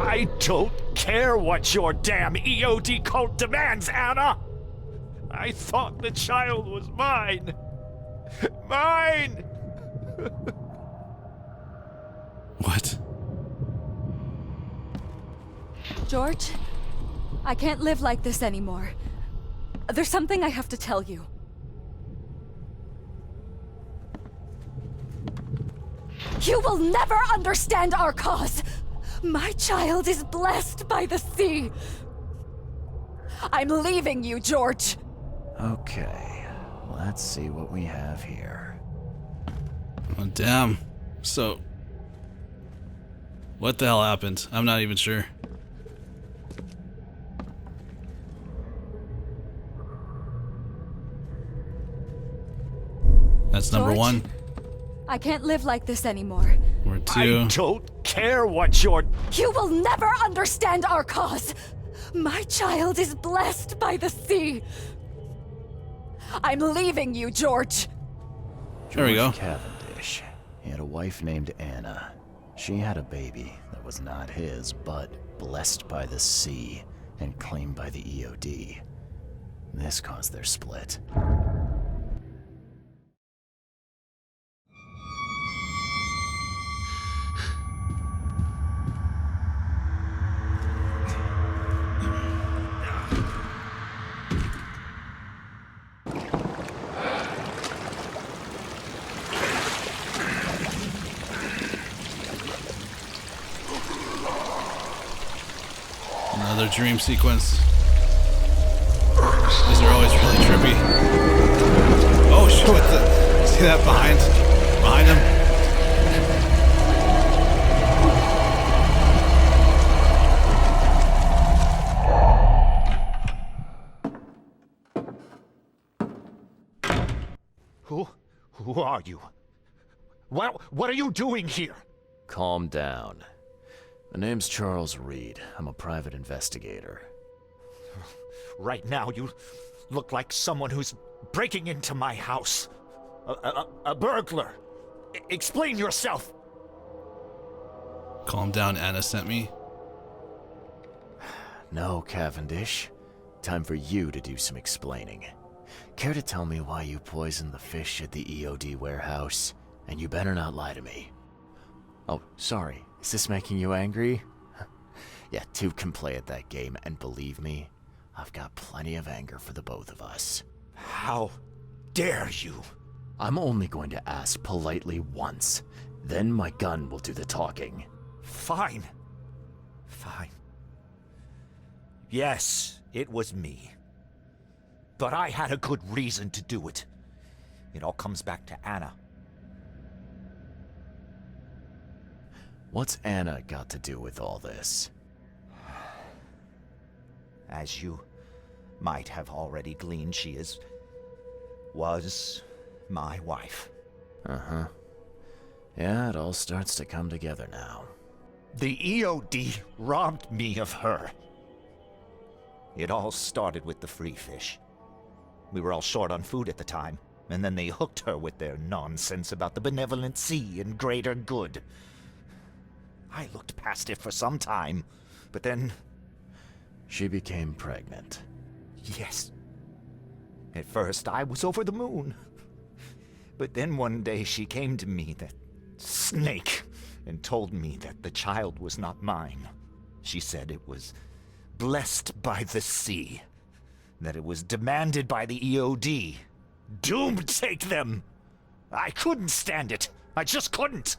I don't care what your damn EOD cult demands, Anna! I thought the child was mine! Mine! What? George, I can't live like this anymore. There's something I have to tell you. You will never understand our cause! My child is blessed by the sea! I'm leaving you, George! Okay, let's see what we have here. Oh, damn. So, what the hell happened? I'm not even sure. That's number George? one. I can't live like this anymore. Or two. I don't care what your... You will never understand our cause! My child is blessed by the sea! I'm leaving you, George! There we go. George Cavendish. He had a wife named Anna. She had a baby that was not his, but blessed by the sea and claimed by the EOD. This caused their split. Another dream sequence. These are always really trippy. Oh shit, what the? See that behind him? Who are you? What are you doing here? Calm down. My name's Charles Reed. I'm a private investigator. Right now, you look like someone who's breaking into my house. A burglar. Explain yourself. Calm down, Anna sent me. No, Cavendish. Time for you to do some explaining. Care to tell me why you poisoned the fish at the EOD warehouse? And you better not lie to me. Oh, sorry. Is this making you angry? Yeah, two can play at that game, and believe me, I've got plenty of anger for the both of us. How dare you? I'm only going to ask politely once. Then my gun will do the talking. Fine. Yes, it was me. But I had a good reason to do it. It all comes back to Anna. What's Anna got to do with all this? As you might have already gleaned, she was my wife. Uh-huh. Yeah, it all starts to come together now. The EOD robbed me of her. It all started with the free fish. We were all short on food at the time, and then they hooked her with their nonsense about the benevolent sea and greater good. I looked past it for some time, but then... She became pregnant. Yes. At first, I was over the moon. But then one day she came to me, that snake, and told me that the child was not mine. She said it was blessed by the sea, that it was demanded by the EOD. Doomed take them! I couldn't stand it. I just couldn't.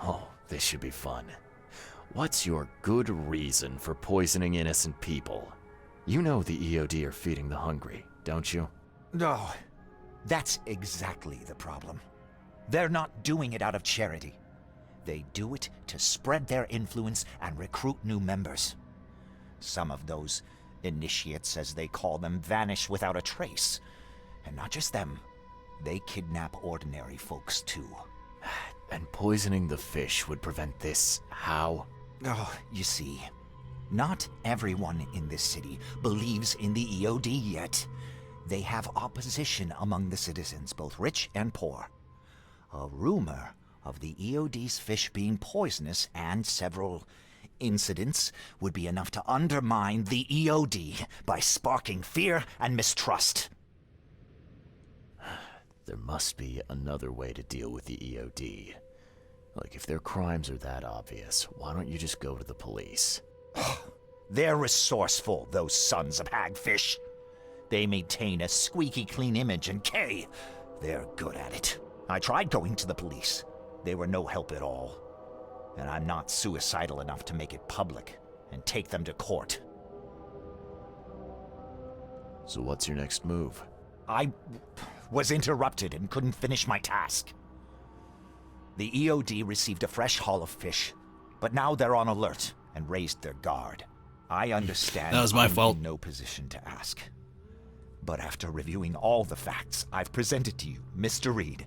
Oh, this should be fun. What's your good reason for poisoning innocent people? You know the EOD are feeding the hungry, don't you? No, that's exactly the problem. They're not doing it out of charity. They do it to spread their influence and recruit new members. Some of those initiates, as they call them, vanish without a trace. And not just them. They kidnap ordinary folks, too. And poisoning the fish would prevent this. How? Oh, you see, not everyone in this city believes in the EOD yet. They have opposition among the citizens, both rich and poor. A rumor of the EOD's fish being poisonous and several incidents would be enough to undermine the EOD by sparking fear and mistrust. There must be another way to deal with the EOD. Like, if their crimes are that obvious, why don't you just go to the police? They're resourceful, those sons of hagfish. They maintain a squeaky clean image, and they're good at it. I tried going to the police. They were no help at all. And I'm not suicidal enough to make it public and take them to court. So what's your next move? I was interrupted and couldn't finish my task. The EOD received a fresh haul of fish, but now they're on alert and raised their guard. I understand That was my I'm fault. in no position to ask. But after reviewing all the facts I've presented to you, Mr. Reed,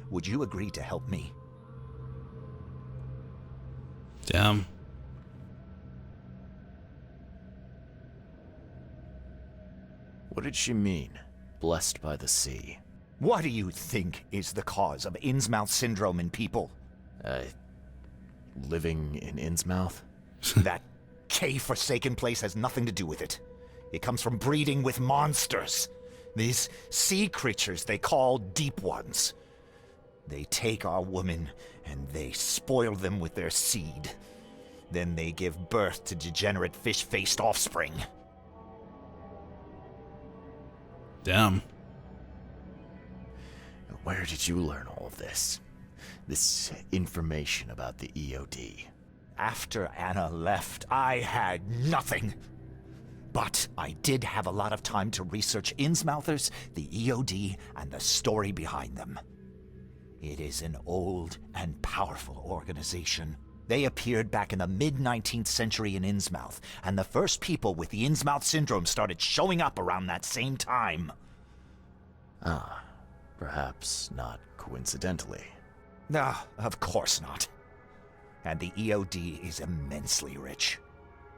would you agree to help me? Damn. What did she mean? Blessed by the sea. What do you think is the cause of Innsmouth syndrome in people? Living in Innsmouth? That K-forsaken place has nothing to do with it. It comes from breeding with monsters. These sea creatures they call Deep Ones. They take our women and they spoil them with their seed. Then they give birth to degenerate fish-faced offspring. Damn. Where did you learn all of this? This information about the EOD? After Anna left, I had nothing. But I did have a lot of time to research Innsmouthers, the EOD, and the story behind them. It is an old and powerful organization. They appeared back in the mid-19th century in Innsmouth, and the first people with the Innsmouth syndrome started showing up around that same time. Perhaps not coincidentally. Ah, of course not. And the EOD is immensely rich.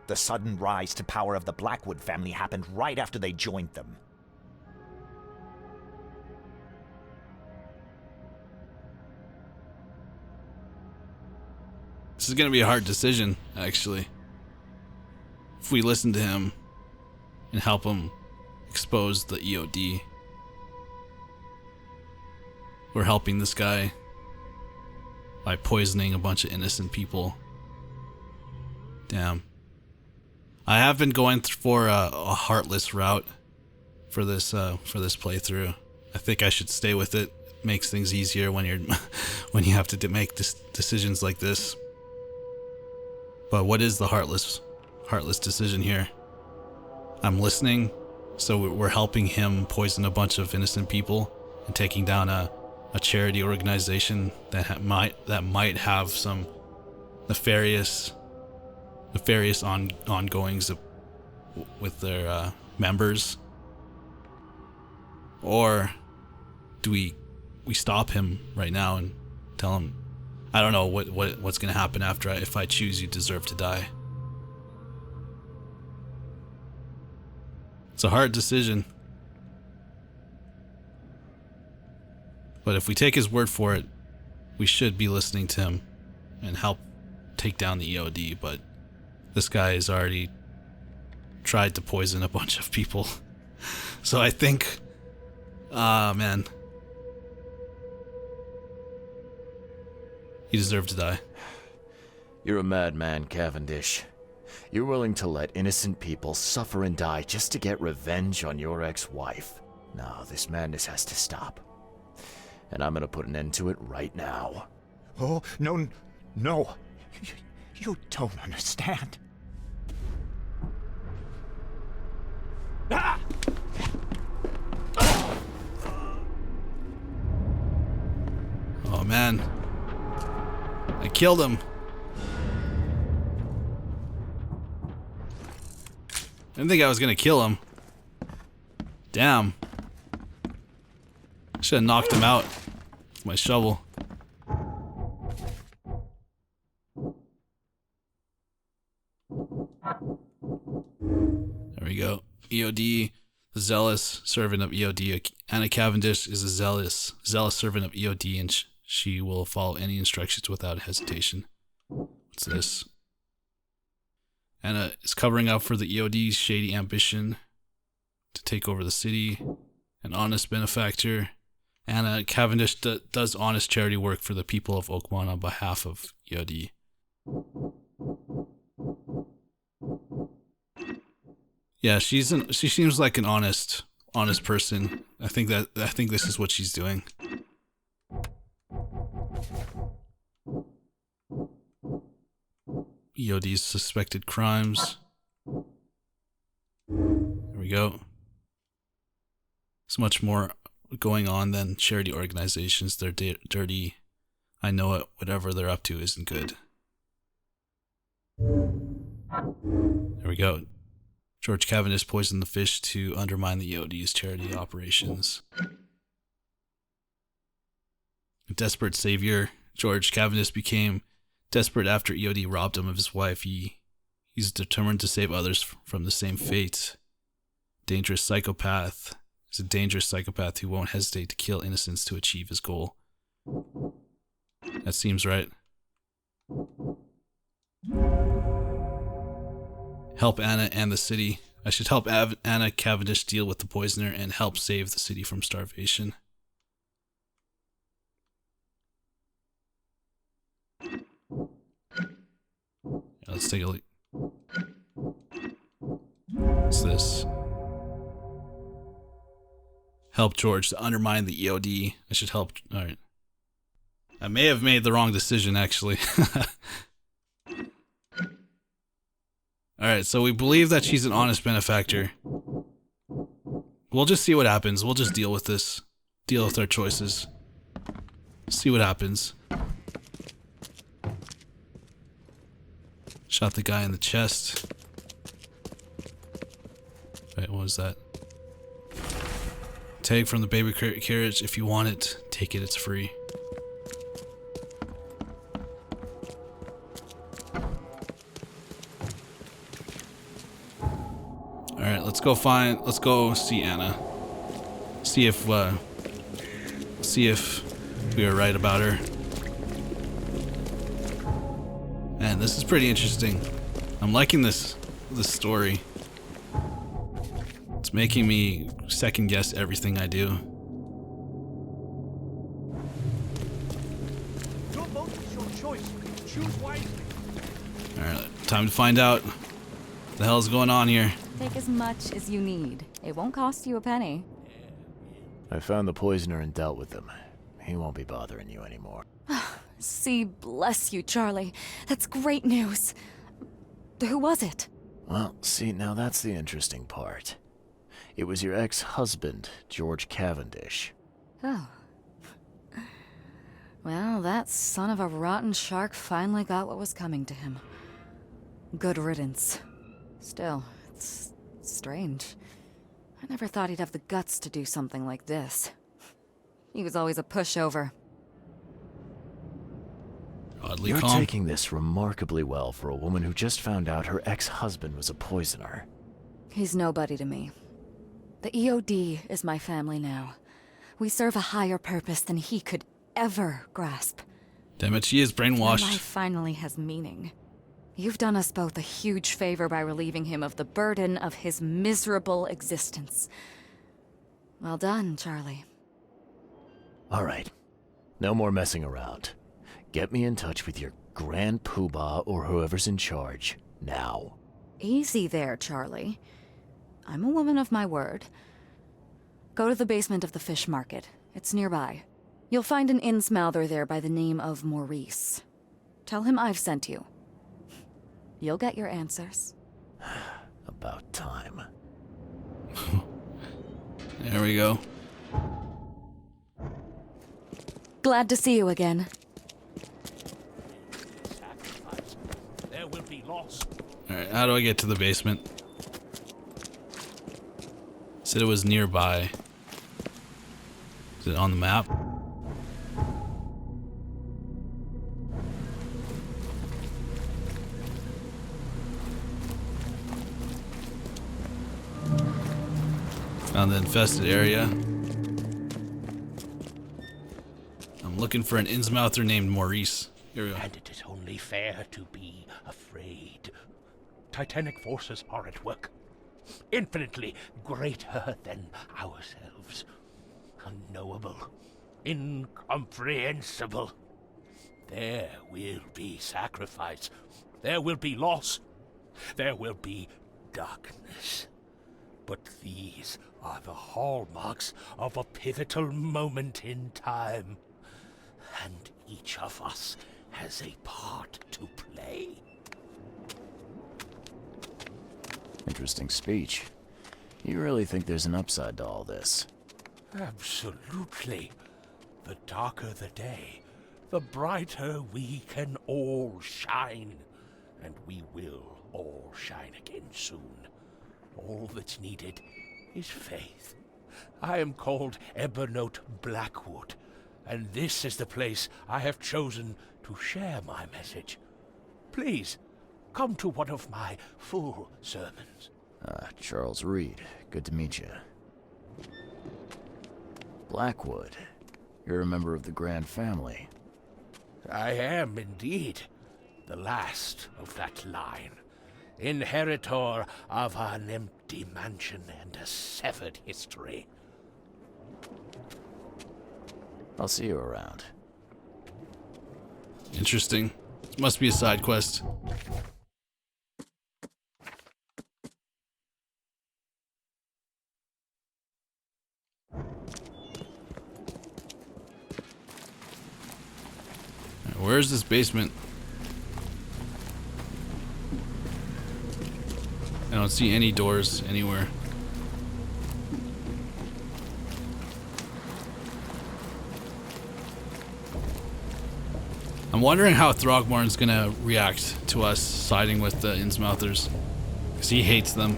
The sudden rise to power of the Blackwood family happened right after they joined them. This is gonna be a hard decision, actually. If we listen to him and help him expose the EOD, we're helping this guy by poisoning a bunch of innocent people. Damn. I have been going for a heartless route for this playthrough. I think I should stay with it. It makes things easier when when you have to make decisions like this. But what is the heartless decision here? I'm listening, so we're helping him poison a bunch of innocent people and taking down a charity organization that might have some nefarious ongoings with their members. Or do we stop him right now and tell him, I don't know what's gonna happen after if I choose you deserve to die. It's a hard decision. But if we take his word for it, we should be listening to him and help take down the EOD, but this guy has already tried to poison a bunch of people. So I think, man, he deserved to die. You're a madman, Cavendish. You're willing to let innocent people suffer and die just to get revenge on your ex-wife. No, this madness has to stop. And I'm gonna put an end to it right now. Oh, no. You don't understand. Ah! Oh man, I killed him. I didn't think I was gonna kill him. Damn. Should have knocked him out with my shovel. There we go. EOD, the zealous servant of EOD. Anna Cavendish is a zealous servant of EOD, and she will follow any instructions without hesitation. What's this? Anna is covering up for the EOD's shady ambition to take over the city. An honest benefactor. Anna Cavendish does honest charity work for the people of Oakmont on behalf of EOD. Yeah, she seems like an honest person. I think this is what she's doing. EOD's suspected crimes. There we go. There's much more going on than charity organizations. They're dirty. I know it. Whatever they're up to isn't good. There we go. George Cavendish poisoned the fish to undermine the EOD's charity operations. A desperate savior, George Cavendish became desperate after EOD robbed him of his wife. He's determined to save others from the same fate. Dangerous psychopath. He's a dangerous psychopath who won't hesitate to kill innocents to achieve his goal. That seems right. Help Anna and the city. I should help Anna Cavendish deal with the poisoner and help save the city from starvation. Let's take a look. What's this? Help George to undermine the EOD. I should help. Alright. I may have made the wrong decision, actually. Alright, so we believe that she's an honest benefactor. We'll just see what happens. We'll just deal with this. Deal with our choices. See what happens. Shot the guy in the chest. Wait, what was that? Take from the baby carriage. If you want it, take it. It's free. Alright, let's go see Anna. See if we were right about her. Man, this is pretty interesting. I'm liking this story. It's making me second guess everything I do. Your vote is your choice. Choose wisely. Alright, time to find out what the hell's going on here. Take as much as you need. It won't cost you a penny. I found the poisoner and dealt with him. He won't be bothering you anymore. See, bless you, Charlie. That's great news. Who was it? Well, see, now that's the interesting part. It was your ex-husband, George Cavendish. Oh. Well, that son of a rotten shark finally got what was coming to him. Good riddance. Still, it's strange. I never thought he'd have the guts to do something like this. He was always a pushover. Oddly You're calm. taking this remarkably well for a woman who just found out her ex-husband was a poisoner. He's nobody to me. The EOD is my family now. We serve a higher purpose than he could ever grasp. Damn it, she is My life brainwashed. finally has meaning. You've done us both a huge favor by relieving him of the burden of his miserable existence. Well done, Charlie. All right. No more messing around. Get me in touch with your Grand Poobah or whoever's in charge, now. Easy there, Charlie. I'm a woman of my word. Go to the basement of the fish market. It's nearby. You'll find an innsmouther there by the name of Maurice. Tell him I've sent you. You'll get your answers. About time. There we go. Glad to see you again. There will be loss. Alright, how do I get to the basement? Said it was nearby. Is it on the map? Found the infested area. I'm looking for an innsmouther named Maurice. Here we go. And it is only fair to be afraid. Titanic forces are at work, infinitely greater than ourselves. Unknowable, incomprehensible. There will be sacrifice. There will be loss. There will be darkness. But these are the hallmarks of a pivotal moment in time. And each of us has a part to play. Interesting speech. You really think there's an upside to all this? Absolutely. The darker the day, the brighter we can all shine. And we will all shine again soon. All that's needed is faith. I am called Ebernote Blackwood, and this is the place I have chosen to share my message. Please, come to one of my full sermons. Charles Reed. Good to meet you. Blackwood. You're a member of the Grand Family. I am indeed the last of that line. Inheritor of an empty mansion and a severed history. I'll see you around. Interesting. Must be a side quest. Where's this basement? I don't see any doors anywhere. I'm wondering how Throgmorn's gonna react to us siding with the Innsmouthers, because he hates them.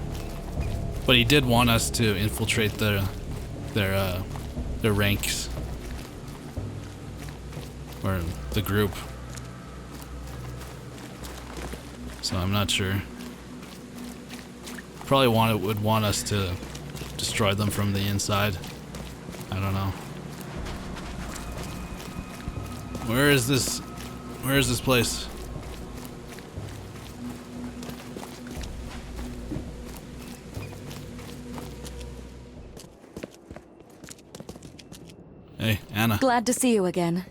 But he did want us to infiltrate their ranks, or the group. So I'm not sure. Probably would want us to destroy them from the inside. I don't know. Where is this? Where is this place? Hey, Anna. Glad to see you again.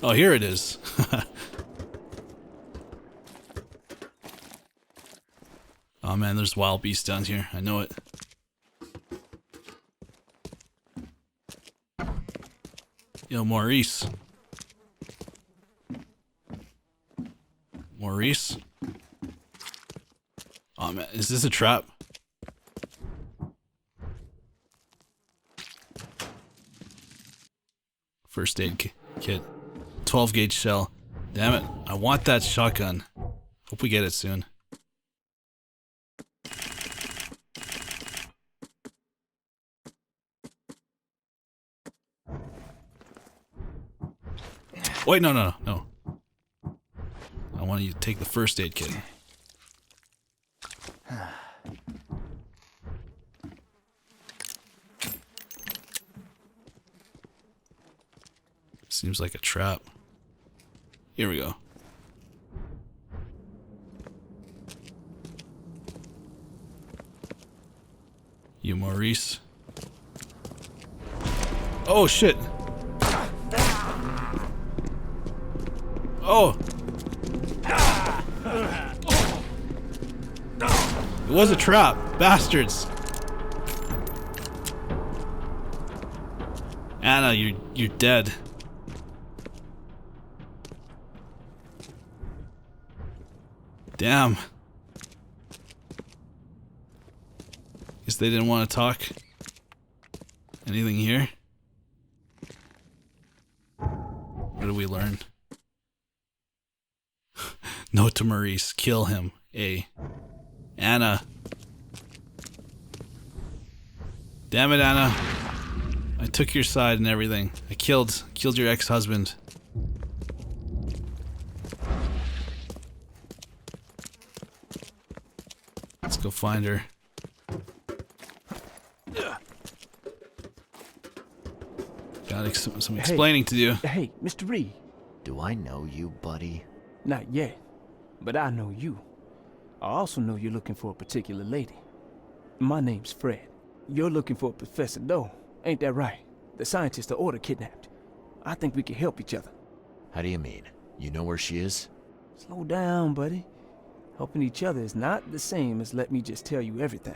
Oh, here it is. Oh man, there's wild beasts down here. I know it. Yo, Maurice. Maurice? Oh man, is this a trap? First aid kit. 12 gauge shell. Damn it, I want that shotgun. Hope we get it soon. Wait, no. I want you to take the first aid kit. Seems like a trap. Here we go. You, Maurice. Oh, shit. Oh! It was a trap, bastards. Anna, you're dead. Damn. Guess they didn't want to talk. Anything here? What did we learn? Note to Maurice, kill him. A. Anna. Damn it, Anna. I took your side and everything. I killed your ex-husband. Let's go find her. Got some explaining to do. Hey, Mr. Reed. Do I know you, buddy? Not yet, but I know you. I also know you're looking for a particular lady. My name's Fred. You're looking for Professor Doe, ain't that right? The scientist the Order kidnapped. I think we can help each other. How do you mean? You know where she is? Slow down, buddy. Helping each other is not the same as let me just tell you everything.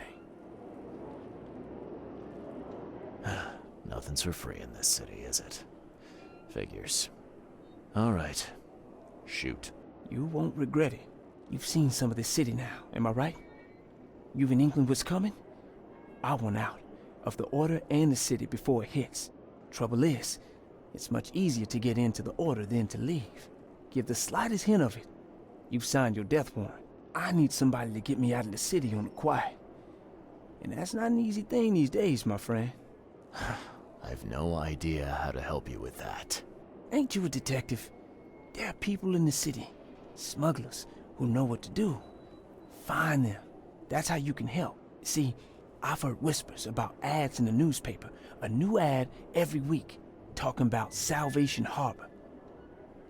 Nothing's for free in this city, is it? Figures. All right. Shoot. You won't regret it. You've seen some of the city now, am I right? You've in England what's coming? I want out of the Order and the city before it hits. Trouble is, it's much easier to get into the Order than to leave. Give the slightest hint of it, you've signed your death warrant. I need somebody to get me out of the city on the quiet. And that's not an easy thing these days, my friend. I've no idea how to help you with that. Ain't you a detective? There are people in the city, smugglers, who know what to do. Find them. That's how you can help. See, I've heard whispers about ads in the newspaper. A new ad every week, talking about Salvation Harbor.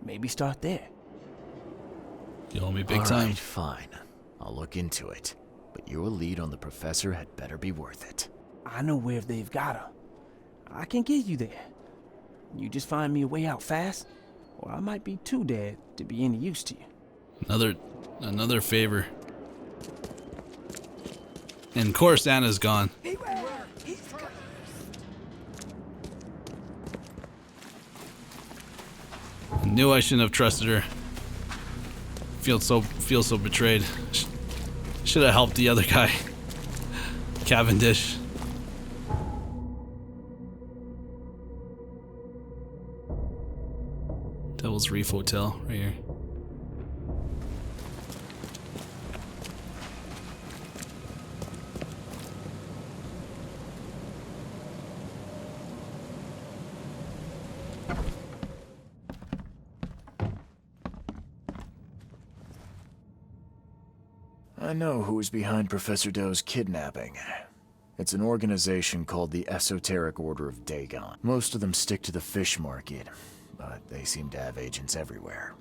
Maybe start there. You owe me big All time. right, fine. I'll look into it. But your lead on the professor had better be worth it. I know where they've got her. I can get you there. You just find me a way out fast, or I might be too dead to be any use to you. Another favor. And of course Anna's gone. Knew I shouldn't have trusted her. Feel so betrayed. Should have helped the other guy. Cavendish. Devil's Reef Hotel, right here. I know who's behind Professor Doe's kidnapping. It's an organization called the Esoteric Order of Dagon. Most of them stick to the fish market, but they seem to have agents everywhere.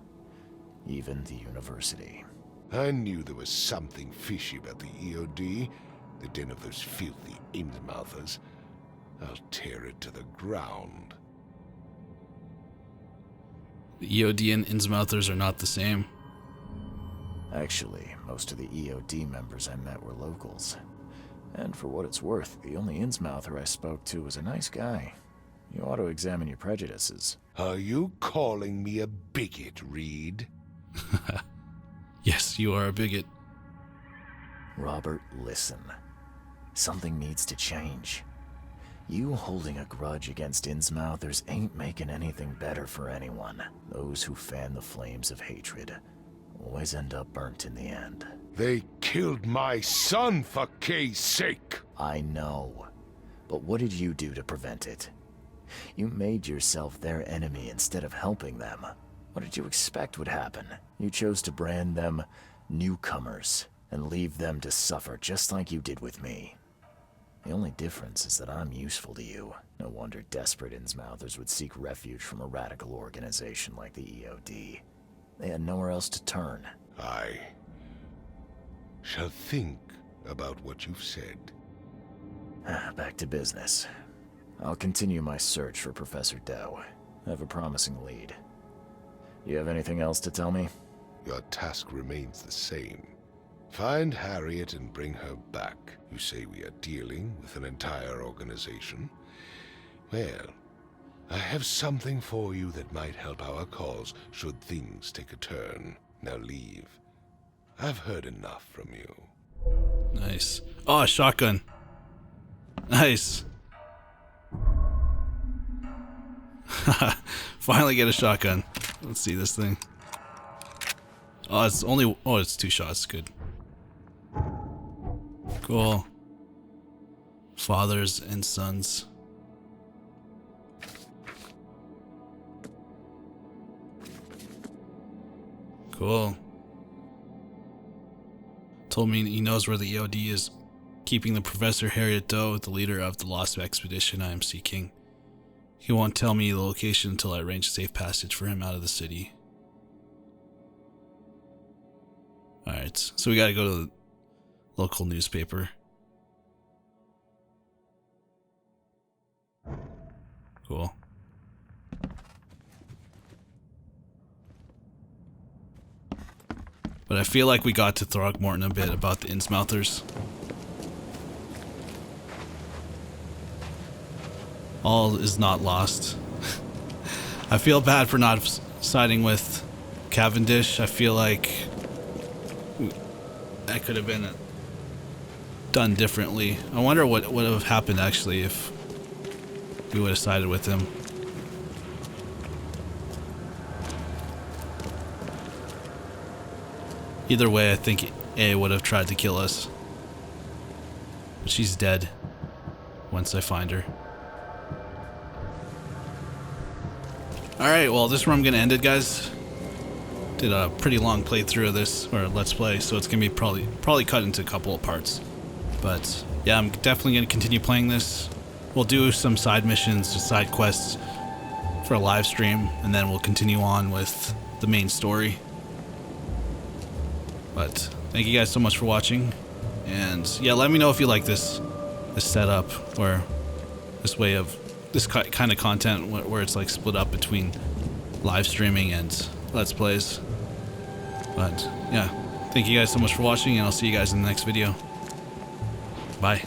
Even the university. I knew there was something fishy about the EOD, the den of those filthy Innsmouthers. I'll tear it to the ground. The EOD and Innsmouthers are not the same. Actually, most of the EOD members I met were locals. And for what it's worth, the only Innsmouther I spoke to was a nice guy. You ought to examine your prejudices. Are you calling me a bigot, Reed? Yes, you are a bigot. Robert, listen. Something needs to change. You holding a grudge against Innsmouthers ain't making anything better for anyone. Those who fan the flames of hatred always end up burnt in the end. They killed my son, for Kay's sake! I know. But what did you do to prevent it? You made yourself their enemy instead of helping them. What did you expect would happen? You chose to brand them newcomers and leave them to suffer just like you did with me. The only difference is that I'm useful to you. No wonder desperate Innsmouthers would seek refuge from a radical organization like the EOD. They had nowhere else to turn. I shall think about what you've said. Back to business. I'll continue my search for Professor Doe. I have a promising lead. You have anything else to tell me? Your task remains the same. Find Harriet and bring her back. You say we are dealing with an entire organization? Well, I have something for you that might help our cause should things take a turn. Now leave. I've heard enough from you. Nice. Oh, a shotgun. Nice. Finally get a shotgun. Let's see this thing. Oh, it's 2 shots. Good. Cool. Fathers and sons. Cool. Told me he knows where the EOD is keeping the Professor Harriet Doe, the leader of the lost expedition I am seeking. He won't tell me the location until I arrange a safe passage for him out of the city. Alright, so we gotta go to the local newspaper. Cool. But I feel like we got to Throgmorton a bit about the Innsmouthers. All is not lost. I feel bad for not siding with Cavendish. I feel like that could have been done differently. I wonder what would have happened actually if we would have sided with him. Either way, I think A would have tried to kill us. But she's dead once I find her. Alright, well, this is where I'm going to end it, guys. Did a pretty long playthrough of this, or let's play, so it's going to be probably cut into a couple of parts. But yeah, I'm definitely going to continue playing this. We'll do some side missions, side quests for a live stream, and then we'll continue on with the main story. But thank you guys so much for watching, and yeah, let me know if you like this setup, or this way of this kind of content where it's like split up between live streaming and let's plays. But yeah, thank you guys so much for watching, and I'll see you guys in the next video. Bye.